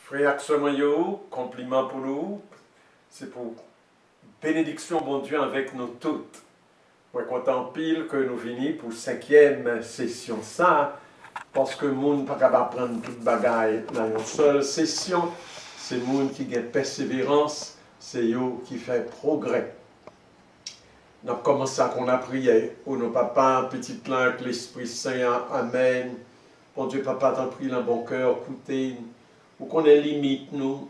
Frère Somoyo, compliment pour nous, c'est pour bénédiction, bon Dieu, avec nous toutes. Moi, content pile que nous venons pour 5e session ça, parce que le monde n'est pas capable de prendre toute bagaille dans une seule session. C'est le monde qui a persévérance, c'est eux qui fait progrès. On a commencé à qu'on a prié, oh nos papas, petit là, que l'Esprit Saint, Amen. Bon Dieu, papa, t'en prie dans bon cœur, écoutez, ou qu'on ait limite, nous,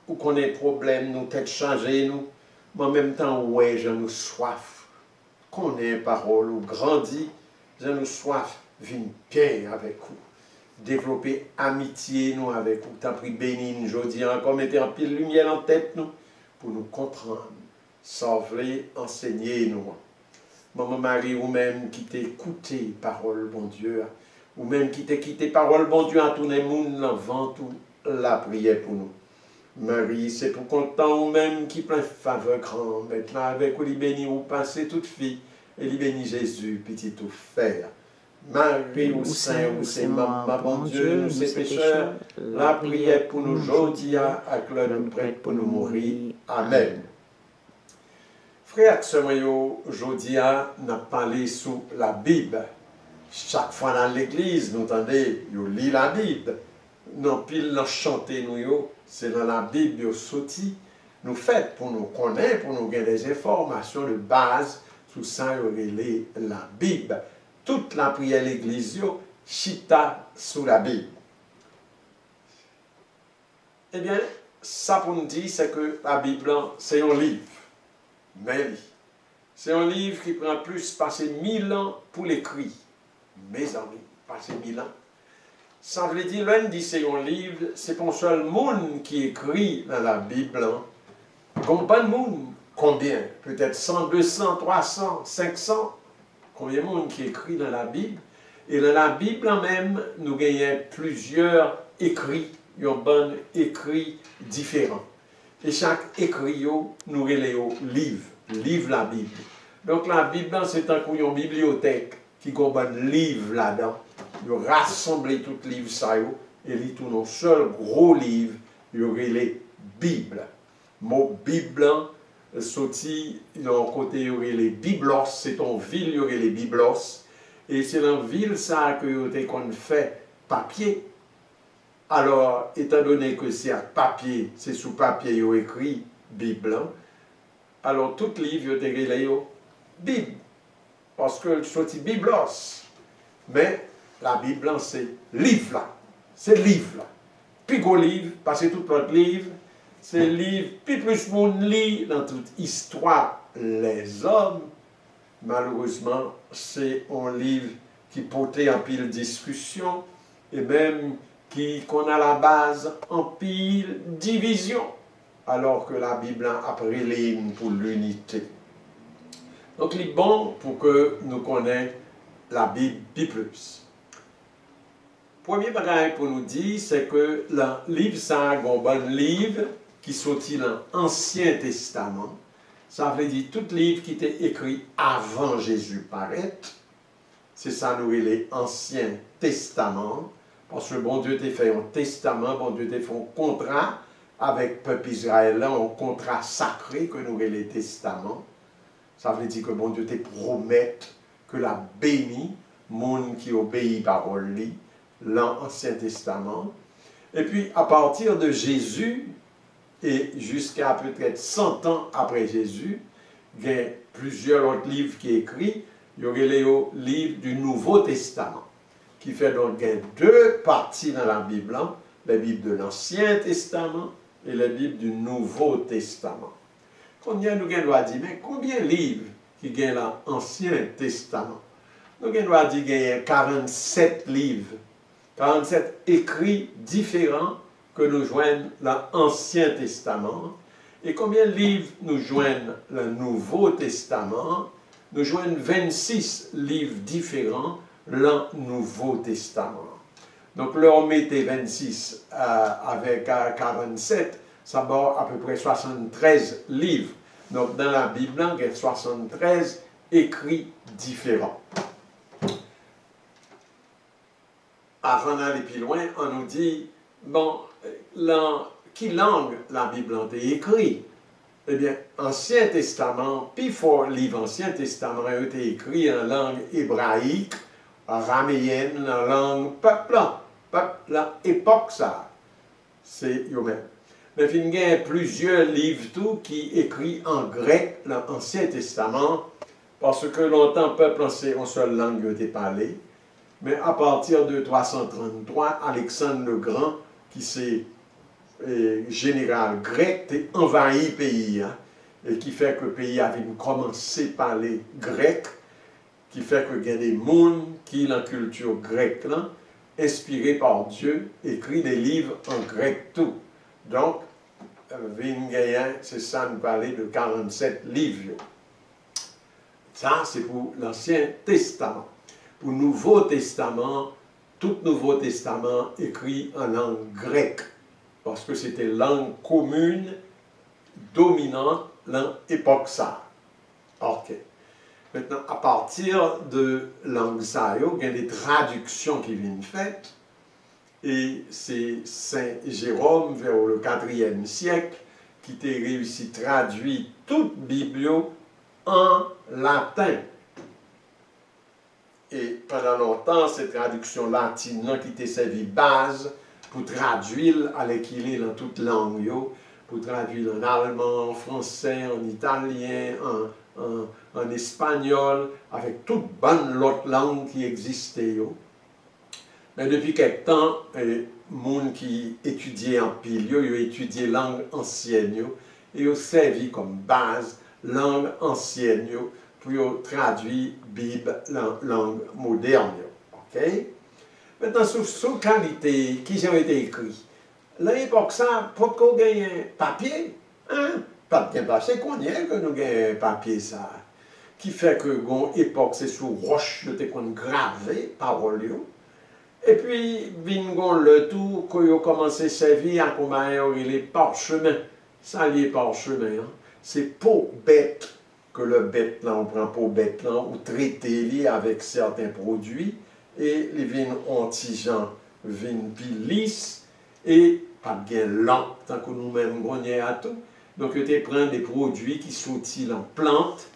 ou qu'on ait problème, nous, tête changée, nous, mais en même temps, ouais, j'ai nous soif, qu'on ait parole, ou grandit, j'ai nous soif, vine bien avec vous, développer amitié, nous, avec vous, t'as pris béni, je dis, encore mettez en pile lumière en tête, nous, pour nous comprendre, sauver, enseigner, nous. Maman Marie, ou même qui t'écouté, parole, bon Dieu, ou même qui t'a quitté, parole, bon Dieu, à tous les mondes, l'envant, tout la prière pour nous. Marie, c'est pour content, ou même qui plein faveur grand, maintenant avec ou béni ou passé toute fille, et lui béni Jésus, petit tout faire. Marie, ou Saint, ou c'est maman, bon Dieu, nous c'est pécheurs, la prière pour nous aujourd'hui, à que nous prête pour nous mourir. Amen. Frère Samoyo, aujourd'hui, n'a parlé sous la Bible. Chaque fois dans l'église, nous entendez, nous lit la Bible. Non pile nous chanter nous, c'est dans la Bible nous sorti. Nous fait pour nous connaître, pour nous gagner des informations de base sur ça, la Bible. Toute la prière de l'église, chita sous la Bible. Eh bien, ça pour nous dire, c'est que la Bible, c'est un livre. Mais c'est un livre qui prend plus passer 1000 ans pour l'écrire. Mes amis, passer 1000 ans. Ça veut dire, l'un dit c'est un livre, c'est pas un seul monde qui écrit dans la Bible. Combien de monde? Combien? Peut-être 100, 200, 300, 500. Combien de monde qui écrit dans la Bible? Et dans la Bible même, nous gagnons plusieurs écrits, il y a bon écrits différents. Et chaque écrit, nous relayons livre la Bible. Donc la Bible, c'est un coup une bibliothèque qui a un livre là-dedans. Ils ont rassemblé tous les livres ça et lit tout un seul gros livre, il y aurait les Bibles. Le mot Bible, sorti, d'un côté, il y aurait les Biblos, c'est en ville, il y aurait les Biblos. Et c'est dans la ville ça que qu'on fait papier. Alors, étant donné que c'est à papier, c'est sous papier, il y a écrit Bible, alors tout livre, il y a Bible. Parce que c'est Biblos. Mais la Bible, c'est livre là. C'est livre là. Puis gros livre, parce que tout l'autre livre, c'est livre, puis plus monde lit dans toute histoire, les hommes. Malheureusement, c'est un livre qui portait en pile discussion et même qu'on a la base en pile division. Alors que la Bible a après l'hymne pour l'unité. Donc, il est bon pour que nous connaissions la Bible plus. Premier bagage pour nous dire, c'est que le livre, c'est un bon livre qui sortit dans l'Ancien Testament. Ça veut dire tout livre qui était écrit avant Jésus paraître. C'est ça, nous, l'Ancien Testament. Parce que bon Dieu t'a fait un testament, bon Dieu t'a fait un contrat avec le peuple Israël, un contrat sacré que nous les testaments. Ça veut dire que bon Dieu te promet que la béni, monde qui obéit parole lui, l'Ancien Testament. Et puis à partir de Jésus, et jusqu'à peut-être 100 ans après Jésus, il y a plusieurs autres livres qui écrits, il y aurait les livres du Nouveau Testament, qui fait donc il y a deux parties dans la Bible, la Bible de l'Ancien Testament et la Bible du Nouveau Testament. Combien nous doit dire, mais combien de livres qui gagnent l'Ancien Testament? Nous doit dire qu'il y a 47 livres, 47 écrits différents que nous joignent l'Ancien Testament. Et combien de livres nous joignent le Nouveau Testament? Nous joignent 26 livres différents, le Nouveau Testament. Donc là, on mettait 26 avec 47. Ça va à peu près 73 livres. Donc, dans la Bible, il y a 73 écrits différents. Avant d'aller plus loin, on nous dit, bon, qui langue la Bible a été écrite? Eh bien, Ancien Testament, puis pour le livre Ancien Testament a été écrit en langue hébraïque, araméenne, en langue peuple là, époque ça. C'est eux-mêmes. Mais il y a plusieurs livres tout qui écrits en grec, l'Ancien Testament, parce que longtemps, peuple, c'est une seule langue qui a été parlée. Mais à partir de 333, Alexandre le Grand, qui c'est général grec, a envahi le pays. Hein, et qui fait que le pays avait commencé à parler grec, qui fait que il y a des mondes qui, la culture grecque, là, inspirés par Dieu, écrit des livres en grec tout. Donc, c'est ça, nous parler de 47 livres. Ça, c'est pour l'Ancien Testament. Pour le Nouveau Testament, tout Nouveau Testament écrit en langue grecque, parce que c'était langue commune, dominante, dans l'époque ça. Ok. Maintenant, à partir de langue ça, il y a des traductions qui viennent faites, et c'est Saint Jérôme, vers le IVe siècle, qui a réussi à traduire toute Bible en latin. Et pendant longtemps, cette traduction latine qui était servie base pour traduire à l'équilibre dans toute langue, pour traduire en allemand, en français, en italien, en espagnol, avec toute bonne autre langue qui existait. Mais depuis quelque temps, les gens qui étudiaient en pile, ils ont étudié langue ancienne, et ils ont servi comme base langue ancienne pour traduire la Bible en langue moderne. Okay? Maintenant, sur la qualité qui a été écrit, à l'époque, ça, pour qu'on gagne un papier, hein? Pas de papier, c'est qu'on y est que nous gagnons un papier, ça. Qui fait que, à l'époque, c'est sur roche, de gravé, parole. Et puis, bingo, le tout, quand ils ont commencé à servir, à comment les parchemins. Ça, les parchemins, hein? C'est pour bête que le bête là, on prend pour bête là, ou traiter lié avec certains produits, et les vins antigens, vins lisses, et pas bien lent, tant que nous-mêmes on à tout. Donc, ils prennent des produits qui sont en plantes,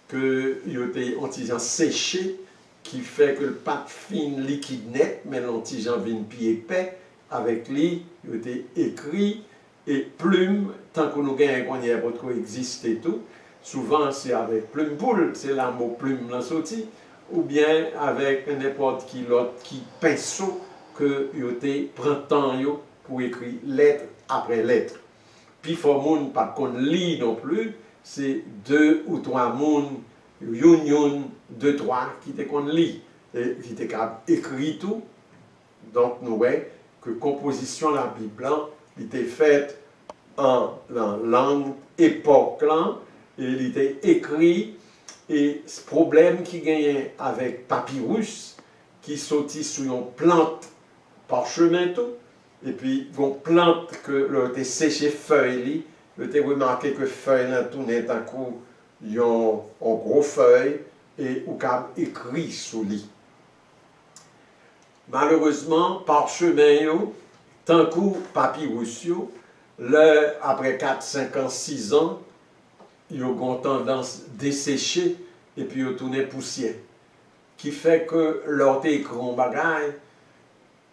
que ils ont antigens séchés, qui fait que le pâte fine liquide net, mais l'antigen vient pied épais, avec lui, il a été écrit, et plume, tant que nous gagnons qu'on y a votre existe et tout, souvent c'est avec plume boule, c'est là mot plume la sortie, ou bien avec n'importe qui l'autre qui pinceau que il a été prend temps pour écrire lettre après lettre. Puis il faut monde pas qu'on lit non plus, c'est 2 ou 3 monde, yon, 2, 3 qui te qu'on lit, et qui te écrit tout. Donc nous voyons que composition de la Bible, il était faite en langue époque là, et il était écrit, et ce problème qui gagnait avec papyrus, qui sortit sur une plante parchemin tout, et puis une plante que l'on séché feuille, l'on a remarqué que feuille là tout n'est un coup, ils ont gros feuille, et on a écrit sous lit. Malheureusement, parchemin, tant coup papyrus, après 4, 5 ans, 6 ans, ils ont tendance à dessécher et puis ils tournent poussière. Qui fait que leur écran bagaille,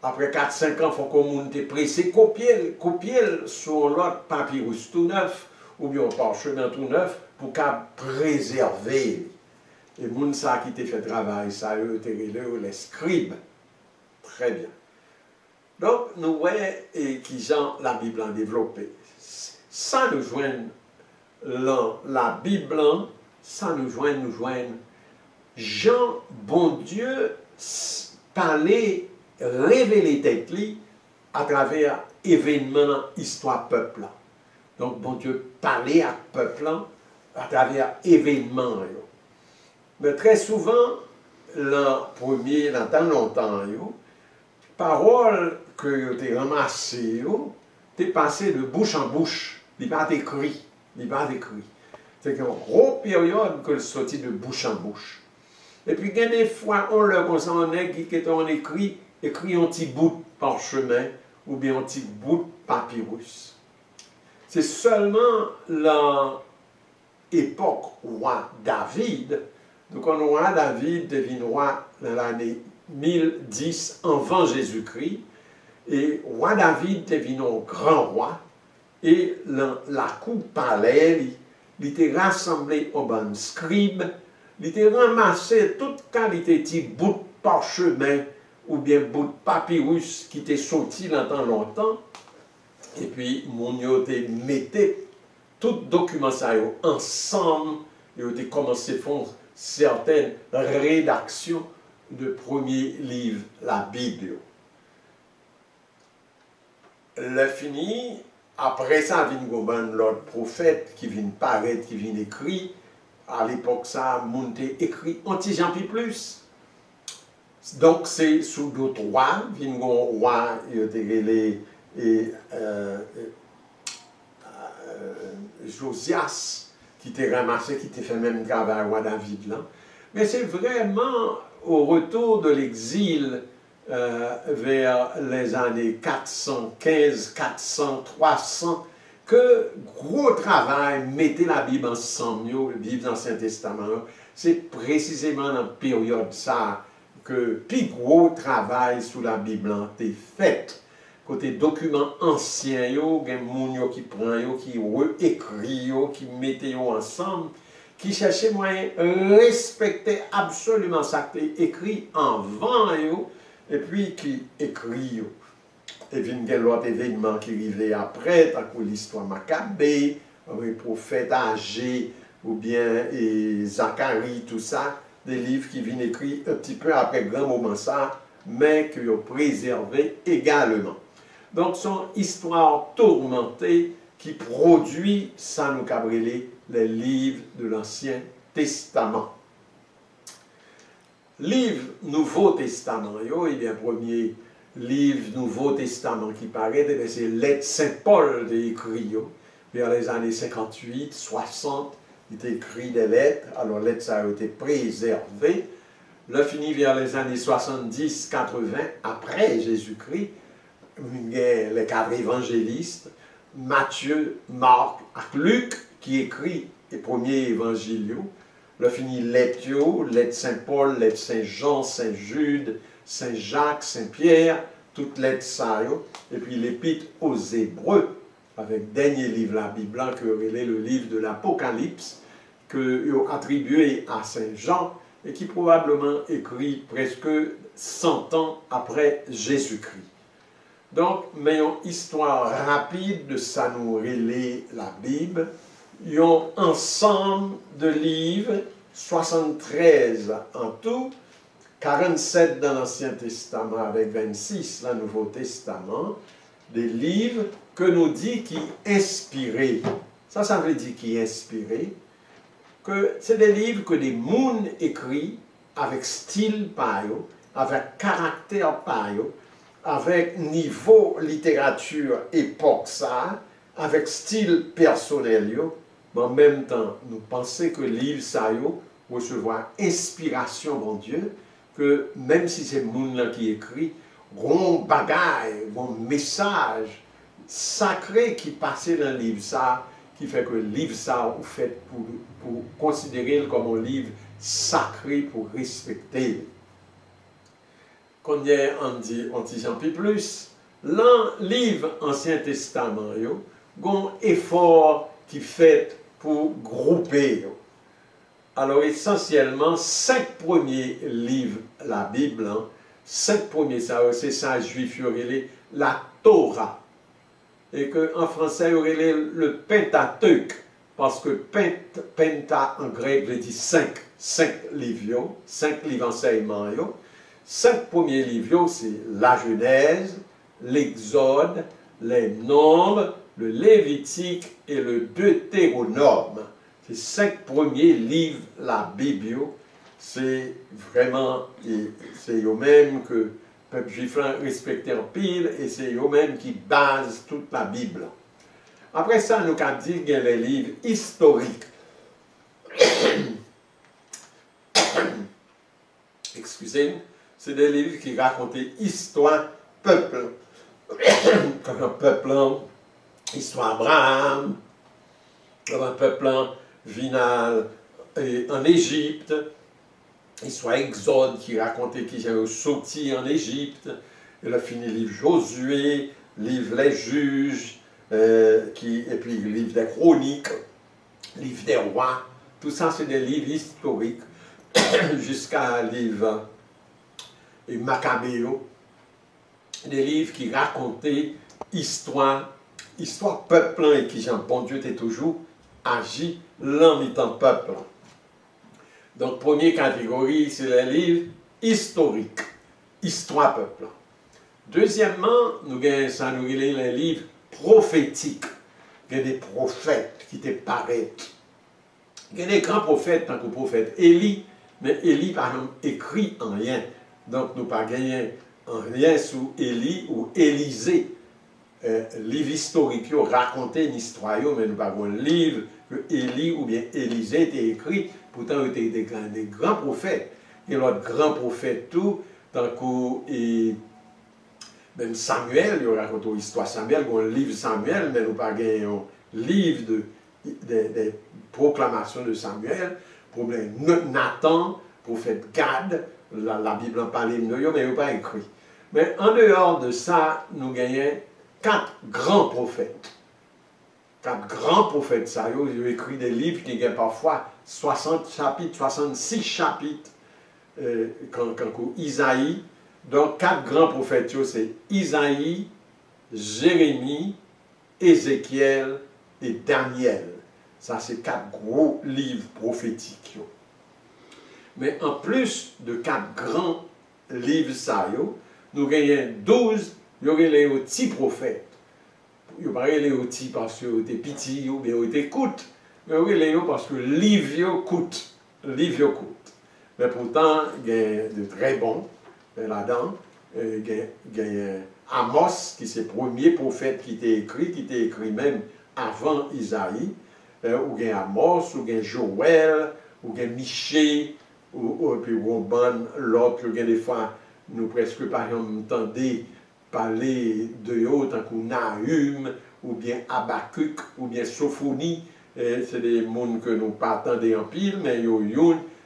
après 4, 5 ans, il faut qu'on te pressé, copier sur l'autre papyrus tout neuf, ou bien parchemin tout neuf, pour qu'à préserver. Et les gens qui te fait travail, ça, eux, les scribes. Très bien. Donc, nous voyons qui Jean la Bible a développé. Ça nous joigne la Bible, ça nous joigne Jean, bon Dieu, parlait, révélait tête lui à travers événements, histoire peuple. Donc, bon Dieu parlait à peuple à travers événements. Mais très souvent, l'an premier, dans tant longtemps, parole que tu as ramassées, tu es passé de bouche en bouche. Il n'est pas écrit. C'est une grosse période que le sortit de bouche en bouche. Et puis, il y a des fois, on le concerne, qui est écrit un petit bout de parchemin, ou bien un petit bout de papyrus. C'est seulement l'époque roi David, donc un roi David devient roi dans l'année 1010 avant Jésus-Christ, et roi David devient un grand roi, et la cour palais, il était rassemblé au bon scribe, il était ramassé toute qualité de bout de parchemin ou bien bout de papyrus qui était sorti longtemps, et puis mon yo te mettait tout document ça ensemble, et ont commencé à faire certaines rédactions de premier livre, la Bible. Le fini, après ça, vient l'autre prophète qui vient paraître, qui vient écrire. À l'époque, ça, monté écrit anti-Jean plus. Donc, c'est sous d'autres rois, vient roi, Josias, qui t'a ramassé, qui t'a fait même travail roi David là. Mais c'est vraiment au retour de l'exil vers les années 415, 400, 300, que gros travail mettait la Bible ensemble, la Bible dans l'Ancien Testament. C'est précisément dans la période ça que plus gros travail sous la Bible a été fait. Côté documents anciens, il y a des gens qui prennent, qui réécrivent, qui mettent ensemble, qui cherchaient moyen de respecter absolument ça qui est écrit avant, et puis qui écrivent. Et puis il y a l'autre événement qui arrivait après, tant que l'histoire Maccabée, les prophètes âgés, ou bien Zacharie, tout ça, des livres qui viennent écrits un petit peu après grand moment ça, mais qui ont préservé également. Donc, son histoire tourmentée qui produit, ça nous cabrelé, les livres de l'Ancien Testament. Livre Nouveau Testament, il y a un premier livre Nouveau Testament qui paraît, c'est Lettre Saint-Paul écrit vers les années 58, 60, il est écrit des lettres, alors les lettres ça a été préservées. Le fini vers les années 70, 80, après Jésus-Christ, les quatre évangélistes, Matthieu, Marc et Luc, qui écrit les premiers évangiles. Le fini lettre Saint-Paul, lettre Saint-Jean, Saint-Jude, Saint-Jacques, Saint-Pierre, toutes lettres ça, et puis l'épître aux Hébreux, avec le dernier livre de la Bible, qui est le livre de l'Apocalypse, que attribué à Saint-Jean, et qui probablement écrit presque 100 ans après Jésus-Christ. Donc, mais une histoire rapide de ça nous relaie la Bible. Il y a un ensemble de livres, 73 en tout, 47 dans l'Ancien Testament avec 26 dans le Nouveau Testament, des livres que nous dit qui inspirés. Ça veut dire qui inspiré, que c'est des livres que des mondes écrits avec style paio, avec caractère paio, avec niveau littérature époque ça, avec style personnel, mais en même temps, nous pensons que le livre ça recevoir inspiration, mon Dieu, que même si c'est le monde qui écrit, un bagaille, un message sacré qui passait dans le livre ça, qui fait que le livre ça, vous faites pour considérer comme un livre sacré, pour respecter. Quand on dit Jean plus, dans le livre Ancien Testament, il y a un effort qui fait pour grouper. Alors essentiellement, 5 premiers livres, la Bible, 5 premiers, c'est ça, juif, il y aurait la Torah. Et qu'en français, il y aurait le Pentateuque, parce que Penta en grec veut dire 5 livres, 5 livres enseignements. 5 premiers livres, c'est la Genèse, l'Exode, les Nombres, le Lévitique et le Deutéronome. Ces 5 premiers livres, la Bible, c'est vraiment, c'est eux-mêmes que le peuple juif respecte en pile et c'est eux-mêmes qui basent toute la Bible. Après ça, nous avons dit qu'il y a les livres historiques. Excusez-moi, c'est des livres qui racontent l'histoire peuple. comme un peuple, histoire Abraham, comme un peuple vinal en Égypte, histoire Exode qui racontait qu'ils avaient sorti en Égypte, il a fini le livre Josué, livre Les Juges, et puis le livre des Chroniques, livre des Rois, tout ça c'est des livres historiques, jusqu'à livre Maccabéo, des livres qui racontaient histoire peuple et qui, Jean, bon Dieu, était toujours agi l'en peuple. Donc, première catégorie, c'est les livres historiques, histoire peuple. Deuxièmement, nous avons les livres prophétiques. Il y a des prophètes qui te paraissent. Il y a des grands prophètes, tant que le prophète Élie, mais Élie, par exemple, écrit en rien. Donc, nous pas gagné en rien sous Élie ou Élisée. Livre historique, raconter une histoire, mais nous pas un livre que Élie ou bien Élisée était écrit. Pourtant, il était des grands prophètes. Et l'autre grand prophète, tout, tant que même Samuel, il raconte l'histoire Samuel, un livre Samuel, mais nous pas gagné un livre des proclamations de Samuel. Problème Nathan, prophète Gad, la Bible en parle de nous, mais il n'a pas écrit. Mais en dehors de ça, nous gagnons 4 grands prophètes. 4 grands prophètes, ça, ils ont écrit des livres qui ont parfois 60 chapitres, 66 chapitres, quand Isaïe. Donc, 4 grands prophètes, c'est Isaïe, Jérémie, Ézéchiel et Daniel. Ça, c'est 4 gros livres prophétiques. Mais en plus de 4 grands livres, ça, nous gagnons 12, il y aurait les petits prophètes. Il y aurait les petits parce qu'ils étaient petits ou bien ils étaient coûtent. Mais il y aurait les parce que le livre coûte. Mais pourtant, il y a de très bons là-dedans. Il y a Amos, qui est le premier prophète qui était écrit même avant Isaïe. Ou il y a Amos, ou il y a Joël, ou il y a Michée, ou puis Robin, l'autre, il y a des fois, nous presque par exemple entendez parler de eux, tant que Nahum, ou bien Habakkuk, ou bien Sophonie, c'est des mondes que nous pas attendons en pile, mais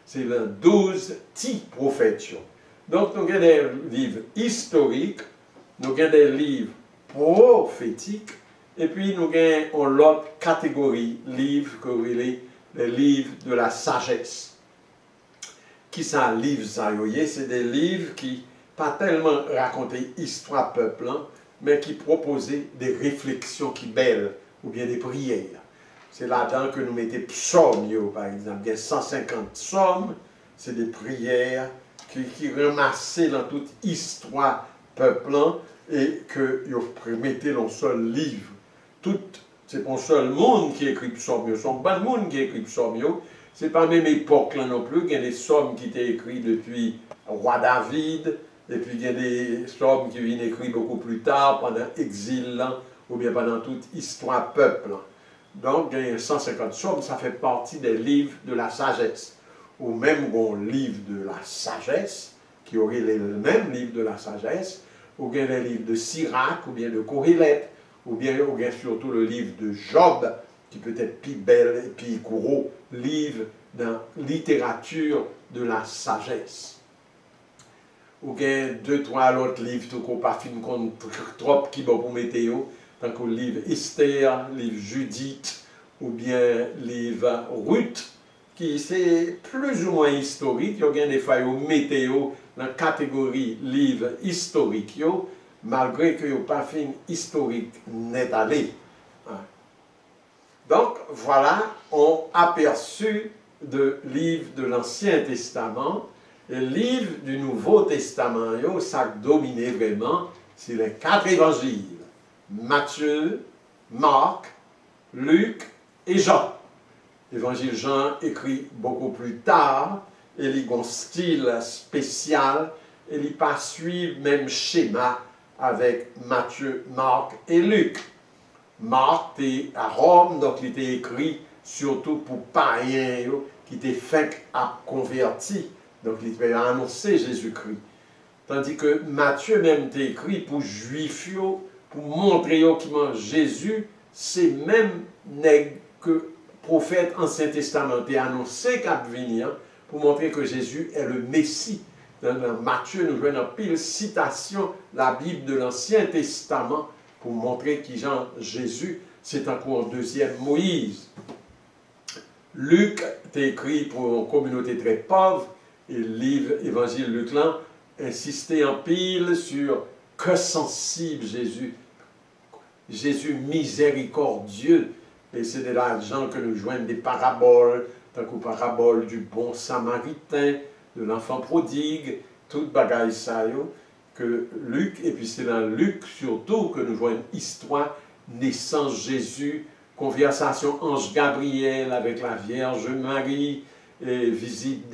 c'est les 12 petits prophètes. Donc nous avons des livres historiques, nous avons des livres prophétiques, et puis nous avons l'autre catégorie livres que les livres de la sagesse. Qui sont les livres ça? C'est des livres qui pas tellement raconter histoire peuple, mais qui proposaient des réflexions qui belles, ou bien des prières. C'est là-dedans que nous mettons psaumes, par exemple. Il y a 150 psaumes, c'est des prières qui ramassaient dans toute histoire peuple et que vous mettez dans un seul livre. C'est pas un seul monde qui écrit psaumes, ce sont pas le monde qui écrit psaumes. C'est pas même époque là non plus. Il y a des psaumes qui étaient écrits depuis roi David. Et puis il y a des psaumes qui viennent écrits beaucoup plus tard, pendant l'exil, ou bien pendant toute histoire peuple. Donc, il y a 150 psaumes, ça fait partie des livres de la sagesse. Ou même un livre de la sagesse, qui aurait les mêmes livres de la sagesse, ou bien les livres de Sirach, ou bien de Kohelet, ou bien surtout le livre de Job, qui peut être plus belle et plus gros livre dans la littérature de la sagesse. Ou bien 2-3 autres livres tout qu'on pas fin contre trop qui bon pour météo, tant que le livre Esther, livre Judith, ou bien livre Ruth, qui c'est plus ou moins historique. Il y a des fois météo dans la catégorie livre historique, malgré que pas fin historique net allé. Donc voilà, on aperçu de livres de l'Ancien Testament. Le livre du Nouveau Testament, ça dominait vraiment, c'est les 4 évangiles. Matthieu, Marc, Luc et Jean. L'évangile Jean écrit beaucoup plus tard, et il a un style spécial, et il ne pas suivre le même schéma avec Matthieu, Marc et Luc. Marc était à Rome, donc il était écrit surtout pour païens qui étaient fait à convertir. Donc, il a annoncé Jésus-Christ. Tandis que Matthieu même était écrit pour juifs pour montrer que Jésus, c'est même que prophète Ancien Testament a annoncé qu'à venir, pour montrer que Jésus est le Messie. Dans Matthieu, nous voyons pile citation la Bible de l'Ancien Testament pour montrer que Jésus, c'est encore un deuxième Moïse. Luc est écrit pour une communauté très pauvre, et le livre Évangile Luc là insistait en pile sur que sensible Jésus. Jésus miséricordieux. Et c'est de l'argent que nous joignons des paraboles, tant que parabole du bon samaritain, de l'enfant prodigue, toute bagaille ça, que Luc, et puis c'est dans Luc surtout que nous voyons histoire, naissance Jésus, conversation ange Gabriel avec la Vierge Marie, et visite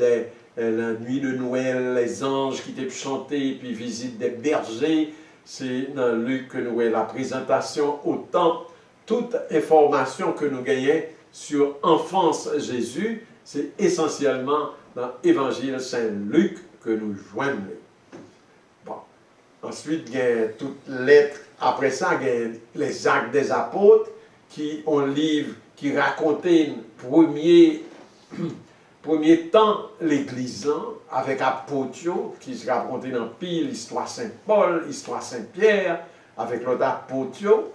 la nuit de Noël, les anges qui étaient chantés, puis visite des bergers. C'est dans Luc que nous voyons la présentation au temple. Toute information que nous gagnons sur enfance Jésus, c'est essentiellement dans l'Évangile Saint-Luc que nous joignons. Bon. Ensuite, il y a toutes lettres. Après ça, il y a les Actes des Apôtres, qui ont un livre qui racontait premier temps l'Église, avec apôtres qui se racontait dans pile l'histoire Saint-Paul, l'histoire Saint-Pierre, avec l'autre apôtres,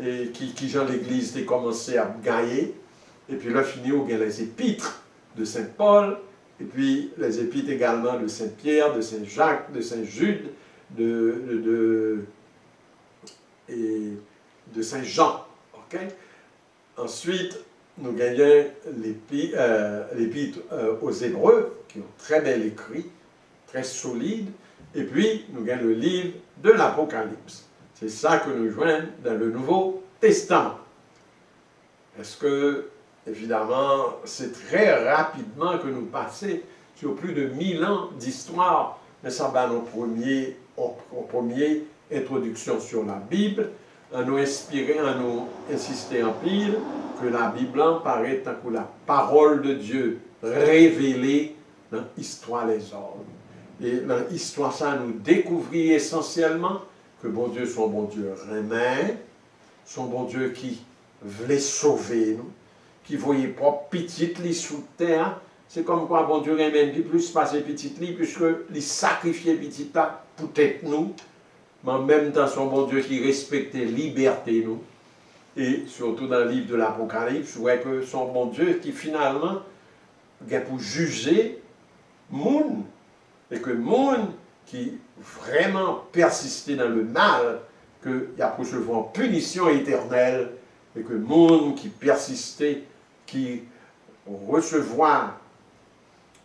et qui genre l'Église a commencé à gagner. Et puis là, fini, il y a les épîtres de Saint-Paul, et puis les épîtres également de Saint-Pierre, de Saint-Jacques, de Saint-Jude, de Saint-Jean. Okay? Ensuite, nous gagnons l'épître aux Hébreux, qui ont très bel écrit, très solide, et puis nous gagnons le livre de l'Apocalypse. C'est ça que nous joignons dans le Nouveau Testament. Est-ce que, évidemment, c'est très rapidement que nous passons sur plus de 1000 ans d'histoire, mais ça va en premier introduction sur la Bible, à nous inspirer, à nous insister en pile que la Bible paraît tant que la parole de Dieu révélée dans l'histoire des hommes. Et dans l'histoire, ça nous découvrir essentiellement que bon Dieu, son bon Dieu remet, son bon Dieu qui voulait sauver nous, qui voyait pas petite lit sous terre. C'est comme quoi bon Dieu remet plus passer petite lit, puisque il sacrifiait petite là pour être nous, mais en même temps son bon Dieu qui respectait liberté nous. Et surtout dans le livre de l'Apocalypse, vous voyez que son bon Dieu qui finalement vient pour juger monde, et que monde qui vraiment persistait dans le mal, qu'il y a recevoir punition éternelle, et que monde qui persistait, qui recevoir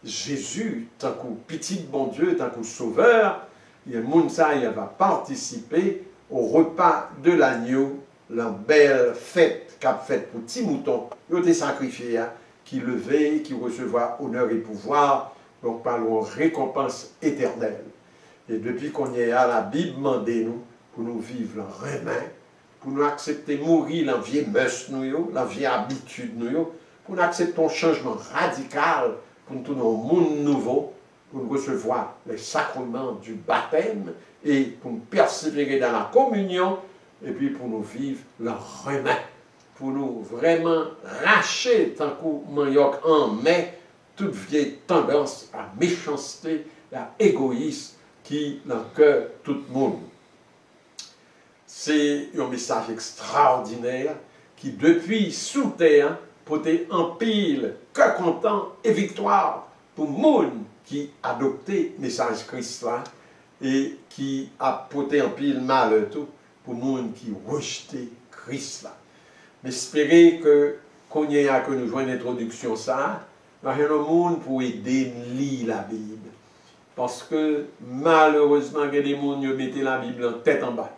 Jésus, tant que petit bon Dieu, tant que sauveur, il y a monde ça, il va participer au repas de l'agneau, la belle fête qu'a faite pour petit mouton, il a été sacrifié, qui levait, qui recevait honneur et pouvoir, donc par une récompense éternelle. Et depuis qu'on y est à la Bible, demandez-nous pour nous vivre en remin, pour nous accepter mourir la vieille mœurs, la vieille habitude, pour nous accepter un changement radical, pour nous tourner au monde nouveau, pour nous recevoir les sacrements du baptême et pour nous persévérer dans la communion et puis pour nous vivre le remin, pour nous vraiment racher tant qu'on manioc en mai toute vieille tendance à méchanceté, à égoïsme qui dans le cœur tout le monde. C'est un message extraordinaire qui depuis sous terre portait en pile que content et victoire pour le monde qui a adopté le message Christ là et qui a porté en pile mal tout pour le monde qui rejetait Christ là. Mais espérez qu'on y a que nous jouons une introduction ça, il y a un monde pour aider à lire la Bible. Parce que malheureusement, il y a des gens qui mettent la Bible en tête en bas.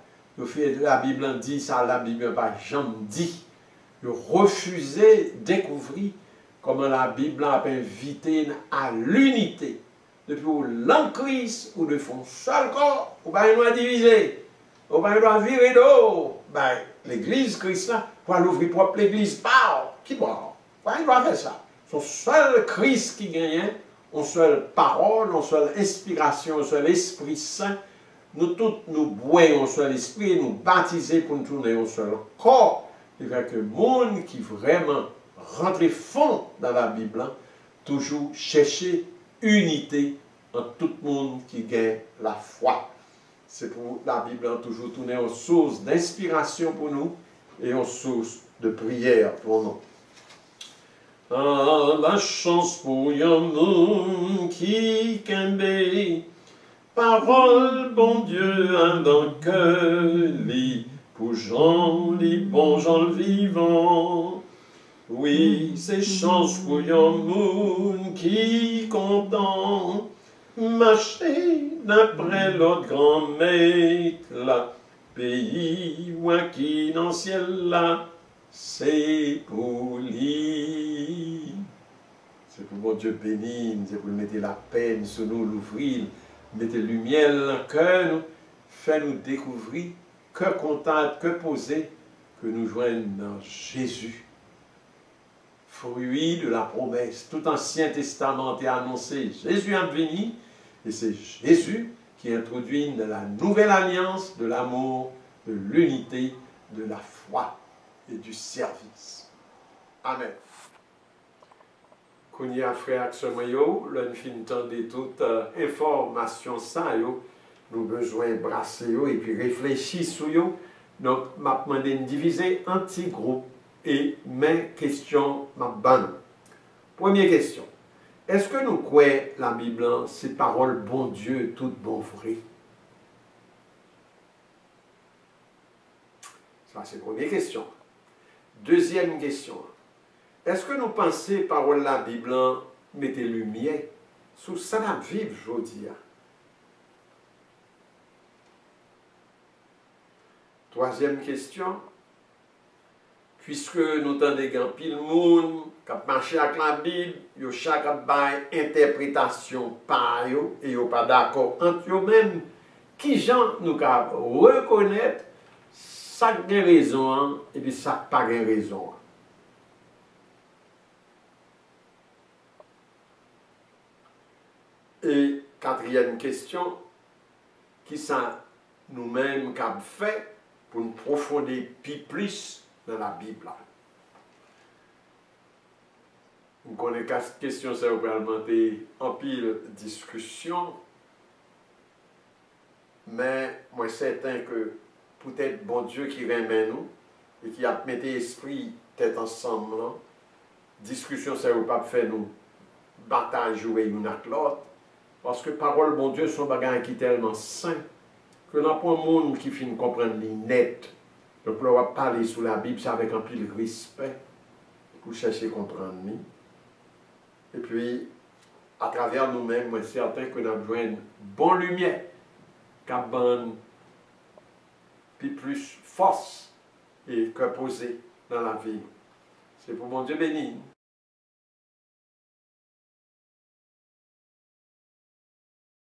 La Bible dit ça, la Bible n'a pas jamais dit. Ils refusaient de découvrir comment la Bible a invité à l'unité. Depuis l'En-Christ, ou de font seul corps, ou pas une diviser, ou pas une virer d'eau. Ben, l'Église chrétienne, pour l'ouvrir propre l'Église, parle. Qui parle? Pourquoi il doit faire ça? Son seul Christ qui gagne, une seule parole, une seule inspiration, un seul Esprit Saint, nous tous nous boyons un seul esprit et nous baptiser pour nous tourner un seul corps. Il fait que le monde qui vraiment rentre fond dans la Bible, hein, toujours chercher unité en tout le monde qui gagne la foi. C'est pour la Bible hein, toujours tourner en source d'inspiration pour nous et en source de prière pour nous. Ah, la chance pour un monde qui kembe, parole, bon Dieu, un dans le cœur, pour Jean, les bons gens vivants. Oui, c'est chance pour un monde qui content, marcher d'après l'autre grand maître, là, pays ou qui dans le ciel là, c'est pour lui. C'est pour mon Dieu béni, c'est pour mettre la peine sur nous, l'ouvrir, mettre lumière dans le cœur, nous, faire nous découvrir que contact, que poser, que nous joignons dans Jésus. Fruit de la promesse. Tout Ancien Testament est annoncé. Jésus est venu et c'est Jésus qui introduit dans la nouvelle alliance de l'amour, de l'unité, de la foi et du service. Amen. Kounia frère Aksemoyo, l'on finit de toute information ça, nous besoin de brasser et puis réfléchir sur yo. Donc, m'a demandé de diviser un petit groupe et mes questions m'a bonne. Première question. Est-ce que nous croyons la Bible, c'est parole bon Dieu, tout bon vrai? Ça, c'est la première question. Deuxième question. Est-ce que nous pensons parole la Bible, mettez lumière sur ça la vive aujourd'hui? Troisième question. Puisque nous entendons qu'un pile monde qui a marché avec la Bible, yo chaque interprétation par eux et yo pas d'accord entre eux-mêmes, qui gens nous pouvons reconnaître ça qui a raison et puis ça qui n'a pas raison. Et quatrième question, qui ça nous-mêmes qu'avons fait pour nous profondir plus dans la Bible. Vous connaissez que cette question, ça va alimenter en pile discussion, mais moi certain que peut-être bon Dieu qui remet nous et qui a mis l'esprit tête ensemble, discussion, ça va pas faire nous bataille jouer nous avec l'autre, parce que parole bon Dieu sont bagages qui tellement saint que n'a pas un monde qui finit comprendre les net. Donc, on va parler sur la Bible, c'est avec un peu de respect pour chercher à comprendre. Et puis, à travers nous-mêmes, je suis certain que nous avons besoin de bonne lumière, qui puis plus force et que poser dans la vie. C'est pour mon Dieu béni.